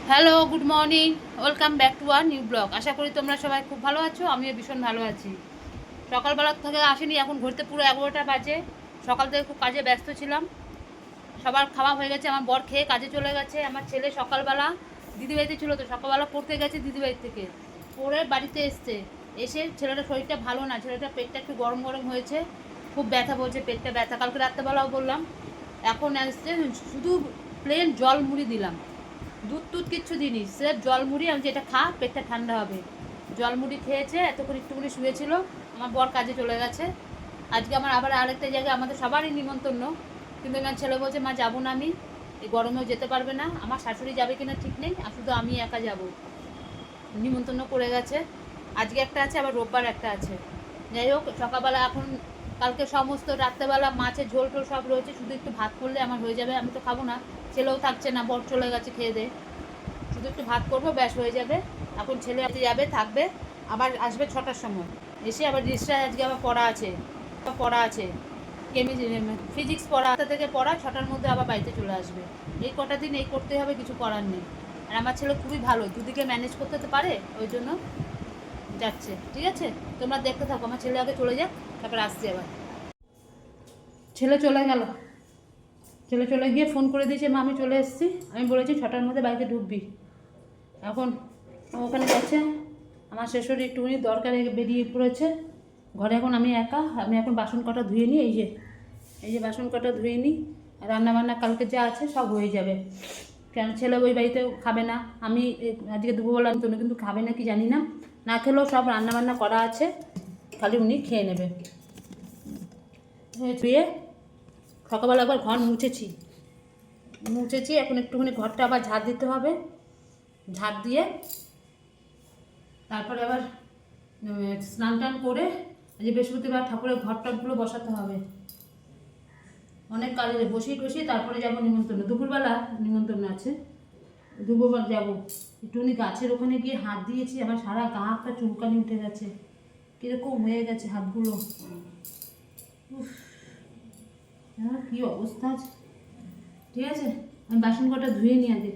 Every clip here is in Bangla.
Hello, good morning. Welcome back to our new blog. আশা করি তোমরা সবাই খুব ভালো আছো, আমিও ভীষণ ভালো আছি। সকালবেলা থেকে আসিনি, এখন ঘুরতে পুরো 11টা বাজে। সকাল থেকে খুব কাজে ব্যস্ত ছিলাম। সবার খাওয়া হয়ে গেছে, আমার বর খেয়ে কাজে চলে গেছে। আমার ছেলে সকালবেলা দিদিবাড়িতে ছিল, তো সকালবেলা পড়তে গেছে দিদিবাড়ি থেকে, পড়ে বাড়িতে এসছে। এসে ছেলেটার শরীরটা ভালো না, ছেলেটার পেটটা একটু গরম গরম হয়েছে, খুব ব্যথা বলছে, পেটটা ব্যথা। কালকে রাত্রেবেলাও বললাম। এখন আসছে, শুধু প্লেন জল মুড়ি দিলাম, দুধ টুধ কিচ্ছু দিইনি, স্রেফ জল মুড়ি। আমি যেটা খা, পেটটা ঠান্ডা হবে। জল মুড়ি খেয়েছে, এতক্ষণ একটুখানি শুয়েছিল। আমার বর কাজে চলে গেছে। আজকে আমার আবার আরেকটা জায়গায়, আমাদের সবারই নিমন্ত্রণ, কিন্তু আমার ছেলে বলছে মা যাবো না, আমি এই গরমেও যেতে পারবে না, আমার শাশুড়ি যাবে কিনা ঠিক নেই, আর শুধু আমি একা যাব। নিমন্ত্রণ করে গেছে। আজকে একটা আছে, আবার রোববার একটা আছে। যাই হোক, সকালবেলা এখন কালকে সমস্ত রাত্রেবেলা মাছের ঝোল টোল সব রয়েছে, শুধু একটু ভাত করলে আমার হয়ে যাবে। আমি তো খাবো না, ছেলেও থাকছে না, বর চলে গেছে খেয়ে দে। শুধু একটু ভাত করবো, ব্যাস হয়ে যাবে। এখন ছেলে যাবে, থাকবে, আবার আসবে 6টার সময়। এসে আবার রেজিস্টার আজকে আবার পড়া আছে ফিজিক্স পড়া, 8টা থেকে পড়া, 6টার মধ্যে আবার বাড়িতে চলে আসবে। এই কটা দিন এই করতে হবে, কিছু করার নেই। আর আমার ছেলে খুবই ভালো, দুদিকে ম্যানেজ করতে তো পারে, ওই জন্য যাচ্ছে। ঠিক আছে, তোমরা দেখতে থাকো, আমার ছেলে আগে চলে যাক, তারপর আসছে আবার। ছেলে চলে গেল, ছেলে চলে গিয়ে ফোন করে দিয়েছে, মা আমি চলে এসেছি। আমি বলেছি 6টার মধ্যে বাড়িতে ঢুকবি। এখন ওখানে যাচ্ছে। আমার শাশুড়ি একটুখানি দরকারে বেরিয়ে পড়েছে ঘরে। এখন আমি একা, আমি এখন বাসন কটা ধুয়ে নিই। এই যে বাসন কটা ধুয়ে নিই, রান্নাবান্না কালকে যা আছে সব হয়ে যাবে। কেন ছেলে ওই বাড়িতেও খাবে না, আমি আজকে দেবো বললাম তো, কিন্তু খাবে না কি জানি না। না খেলেও সব রান্নাবান্না করা আছে, খালি উনি খেয়ে নেবে। ধুয়ে সকালবেলা একবার ঘর মুছেছি, এখন একটুখানি ঘরটা আবার ঝাড় দিতে হবে। ঝাড় দিয়ে তারপরে আবার স্নান টান করে, আজ বৃহস্পতিবার, ঠাকুরের ঘর টপগুলো বসাতে হবে। অনেক কাজে বসিয়ে টসিয়ে তারপরে যাবো নিমন্ত্রণ, দুপুরবেলা নিমন্ত্রণ আছে, দুপুরবেলা যাবো। একটুখানি গাছের ওখানে গিয়ে হাত দিয়েছি, আমার সারা গা হাতটা চুলকানি উঠে গেছে, কীরকম হয়ে গেছে হাতগুলো। উফ, কী অবস্থা আছে। ঠিক আছে, আমি বাসন কটা ধুয়ে নিই আগে।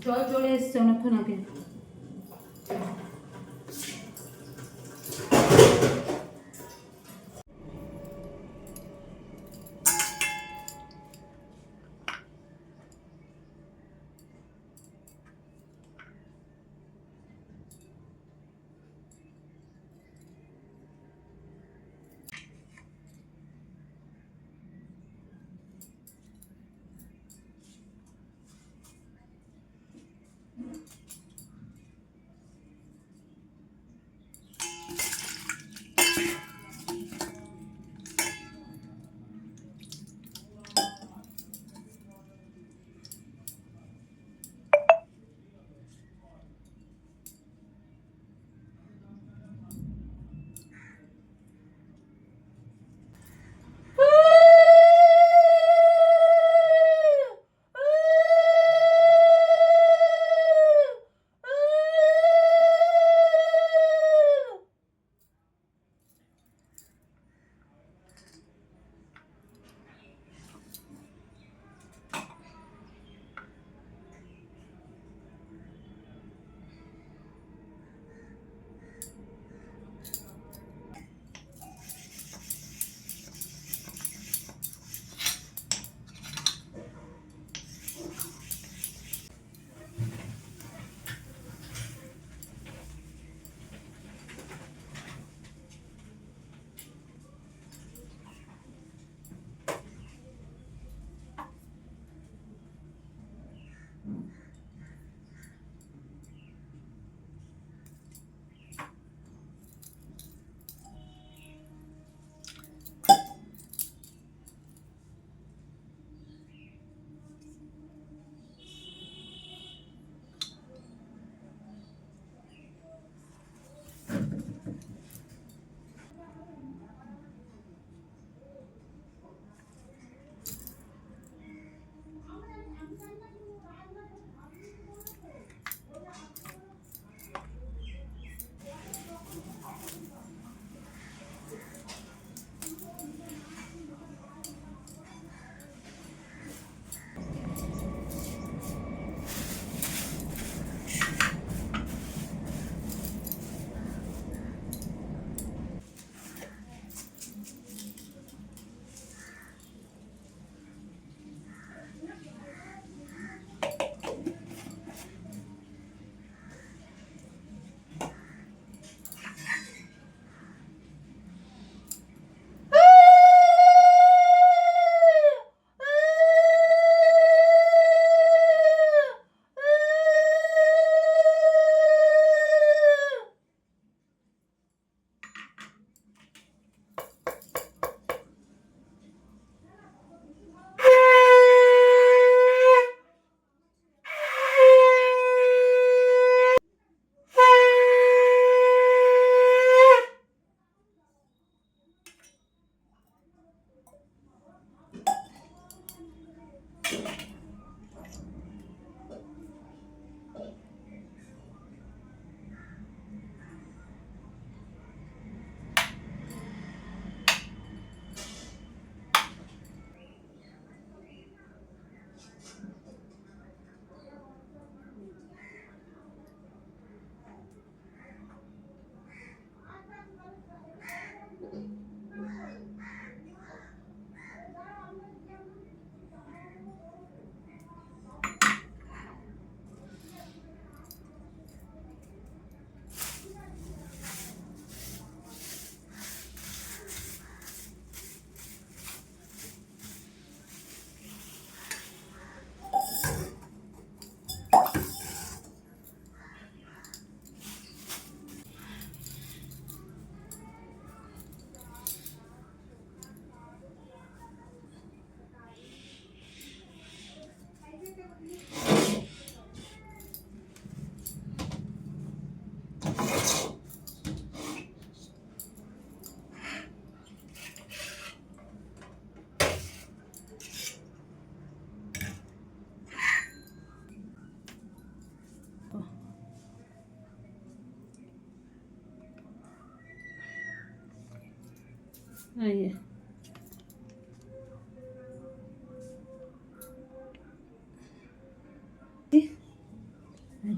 জল চলে এসছে অনেকক্ষণ আগে।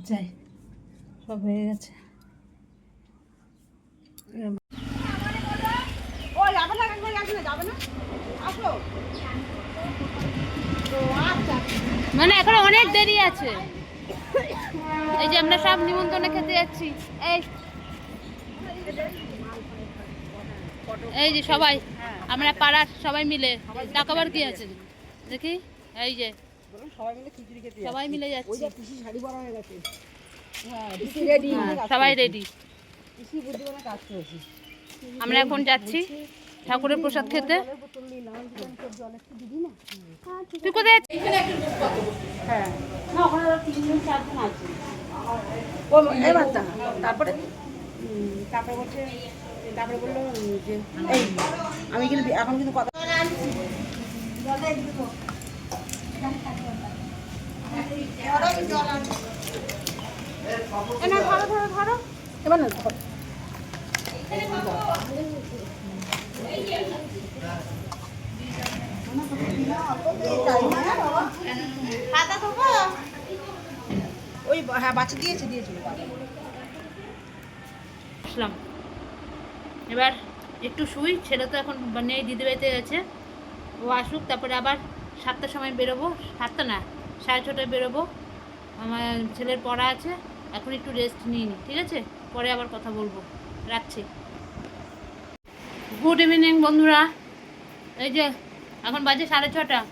যাই, সব হয়ে গেছে। মানে এখন অনেক দেরি আছে। এই যে আমরা সব নিমন্ত্রণে খেতে যাচ্ছি। এই যে সবাই আমরা পাড়ার সবাই মিলে টাকাবার কি আছে দেখি। এই যে সবাই মিলে যাচ্ছি, সবাই রেডি। আমরা এখন যাচ্ছি ঠাকুরের প্রসাদ খেতে। তুই কোথায় যাচ্ছিস? তারপরে বলছে, তারপরে বললো যে এই আমি কিন্তু এখন কিন্তু কথা ধরো এবার না ওই হ্যাঁ বাচ্চা দিয়েছিল। আসলাম এবার একটু শুই। ছেলে তো এখন নেই, দিদিবাড়িতে গেছে। ও আসুক, তারপরে আবার 7টার সময় বেরোবো। 7টা না, 6:30টায় বেরোবো। আমার ছেলের পড়া আছে, এখন একটু রেস্ট নিই, ঠিক আছে? পরে আবার কথা বলবো। রাখছি। গুড ইভিনিং বন্ধুরা। এই যে এখন বাজে 6:30।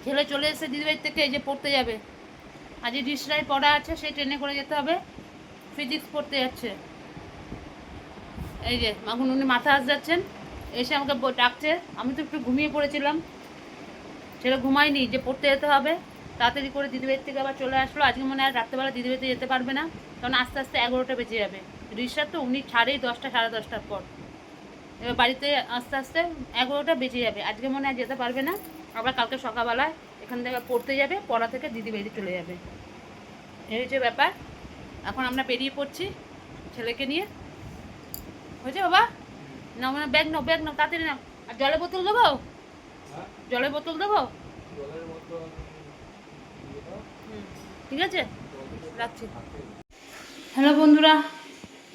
ছেলে চলে এসেছে দিদিবাড়ির থেকে, এই যে পড়তে যাবে। আজ ডিসরায় পড়া আছে, সেই ট্রেনে করে যেতে হবে। ফিজিক্স পড়তে যাচ্ছে। এই যে এখন উনি মাথা আস যাচ্ছেন, এসে আমাকে ডাকছে। আমি তো একটু ঘুমিয়ে পড়েছিলাম, ছেলে ঘুমায়নি, যে পড়তে যেতে হবে। তাড়াতাড়ি করে দিদিবাড়ির থেকে আবার চলে আসলো। আজকে মনে হয় রাত্রেবেলা দিদিবাড়িতে যেতে পারবে না, কারণ আস্তে আস্তে 11টা বেজে যাবে। রিক্সা তো উনি ছাড়েই 10টা, 10:30টার পর। এবার বাড়িতে আস্তে আস্তে 11টা বেজে যাবে। আজকে মনে হয় যেতে পারবে না। আবার কালকে সকালবেলায় এখান থেকে পড়তে যাবে, পড়া থেকে দিদিবাড়িতে চলে যাবে। এই হচ্ছে ব্যাপার। এখন আমরা বেরিয়ে পড়ছি ছেলেকে নিয়ে। হয়েছে বাবা? না মানে ব্যাগ নাও, ব্যাগ নাও, তাড়াতাড়ি নাও। আর জলের বোতল দেবো? জলের বোতল দেবো? ঠিক আছে, রাখছি। হ্যালো বন্ধুরা,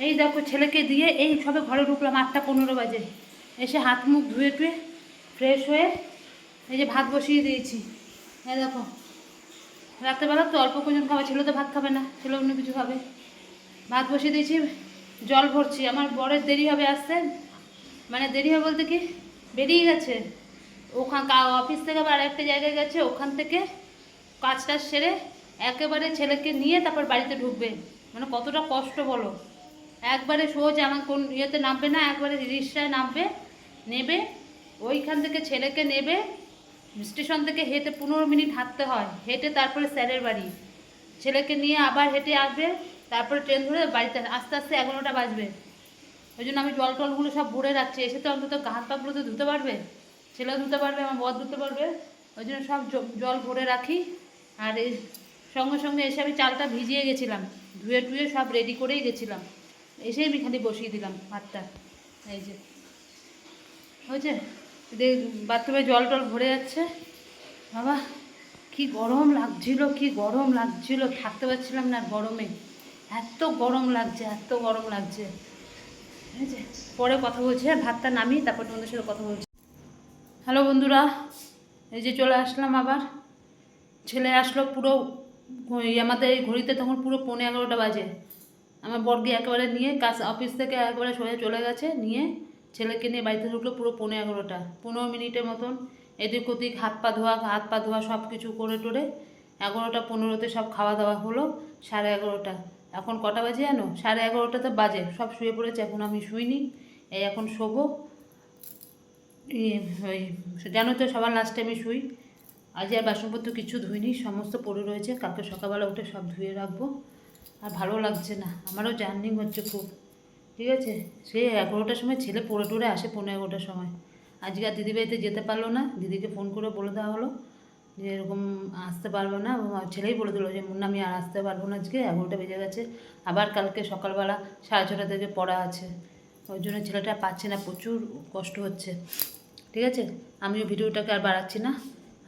এই দেখো ছেলেকে দিয়ে এই সবে ঘরে ঢুকলাম। 8:15 বাজে। এসে হাত মুখ ধুয়ে টুয়ে ফ্রেশ হয়ে এই যে ভাত বসিয়ে দিয়েছি। হ্যাঁ দেখো, রাত্রেবেলা তো অল্প কজন খাবে, ছেলে তো ভাত খাবে না, ছেলে অন্য কিছু খাবে। ভাত বসিয়ে দিয়েছি, জল ভরছি। আমার বরের দেরি হবে আসতে, মানে দেরি হবে বলতে কি, বেরিয়ে গেছে ওখান অফিস থেকে আবার আরেকটা জায়গায় গেছে। ওখান থেকে কাজটা সেরে একেবারে ছেলেকে নিয়ে তারপর বাড়িতে ঢুকবে। মানে কতটা কষ্ট বলো। একবারে সোজা আমার কোন ইয়েতে নামবে না, একবারে রিক্সায় নামবে, নেবে ওইখান থেকে ছেলেকে নেবে। স্টেশন থেকে হেঁটে 15 মিনিট হাঁটতে হয়, হেঁটে তারপরে স্যারের বাড়ি। ছেলেকে নিয়ে আবার হেঁটে আসবে, তারপরে ট্রেন ধরে বাড়িতে আস্তে আস্তে 11টা বাজবে। ওই জন্য আমি জল টলগুলো সব ভরে রাখছি। এসে তো অন্তত হাত পাগুলো তো ধুতে পারবে, ছেলেও ধুতে পারবে, আমার বর ধুতে পারবে। ওই জন্য সব জল ভরে রাখি। আর এই সঙ্গে সঙ্গে এসে আমি চালটা ভিজিয়ে গেছিলাম, ধুয়ে টুয়ে সব রেডি করেই গেছিলাম। এসেই আমি খালি বসিয়ে দিলাম ভাতটা। এই যে হয়েছে, বাথরুমে জল টল ভরে যাচ্ছে। বাবা কি গরম লাগছিল, কি গরম লাগছিল, থাকতে পারছিলাম না গরমে। এত গরম লাগছে, এত গরম লাগছে। ঠিক আছে, পরে কথা বলছি। ভাতটা নামিয়ে তারপর তোমাদের সাথে কথা বলছি। হ্যালো বন্ধুরা, এই যে চলে আসলাম আবার। ছেলে আসলো পুরো আমাদের এই ঘড়িতে তখন পুরো 11:15 বাজে। আমার বর্গে একেবারে নিয়ে কাজ অফিস থেকে একেবারে সোজা চলে গেছে, নিয়ে ছেলেকে নিয়ে বাড়িতে ঢুকলো পুরো 11:15। 15 মিনিটের মতন এদিক ওদিক হাত পা ধোয়া সব কিছু করে টোরে 11:15 সব খাওয়া দাওয়া হলো। 11:30। এখন কটা বাজে জানো? 11:30 তো বাজে। সব শুয়ে পড়েছে, এখন আমি শুইনি। এই এখন শোবো। ওই জানো তো সবার লাস্টে আমি শুই। আজ আর বাসনপত্র কিছু ধুইনি, সমস্ত পড়ে রয়েছে, কালকে সকালবেলা উঠে সব ধুয়ে রাখবো। আর ভালো লাগছে না, আমারও জার্নিং হচ্ছে খুব, ঠিক আছে। সে 11টার সময় ছেলে পড়ে টড়ে আসে, 11:15টার সময়। আজকে আর দিদিবাড়িতে যেতে পারলো না, দিদিকে ফোন করে বলে দেওয়া হলো যে এরকম আসতে পারবো না। ছেলেই বলে দিল যে মুন্না আমি আর আসতে পারবো না, আজকে 11টা বেজে গেছে, আবার কালকে সকালবেলা 6:30 থেকে পড়া আছে। ওই জন্য ছেলেটা পাচ্ছে না, প্রচুর কষ্ট হচ্ছে, ঠিক আছে। আমিও ভিডিওটাকে আর বাড়াচ্ছি না,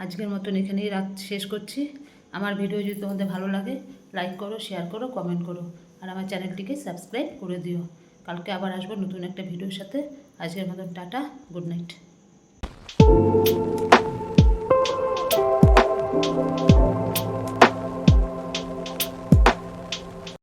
আজকের মতন এখানেই শেষ করছি। আমার ভিডিও যদি তোমাদের ভালো লাগে লাইক করো, শেয়ার করো, কমেন্ট করো, আর আমার চ্যানেলটিকে সাবস্ক্রাইব করে দিও। কালকে আবার আসবো নতুন একটা ভিডিওর সাথে। আজকের মতন টাটা, গুড নাইট।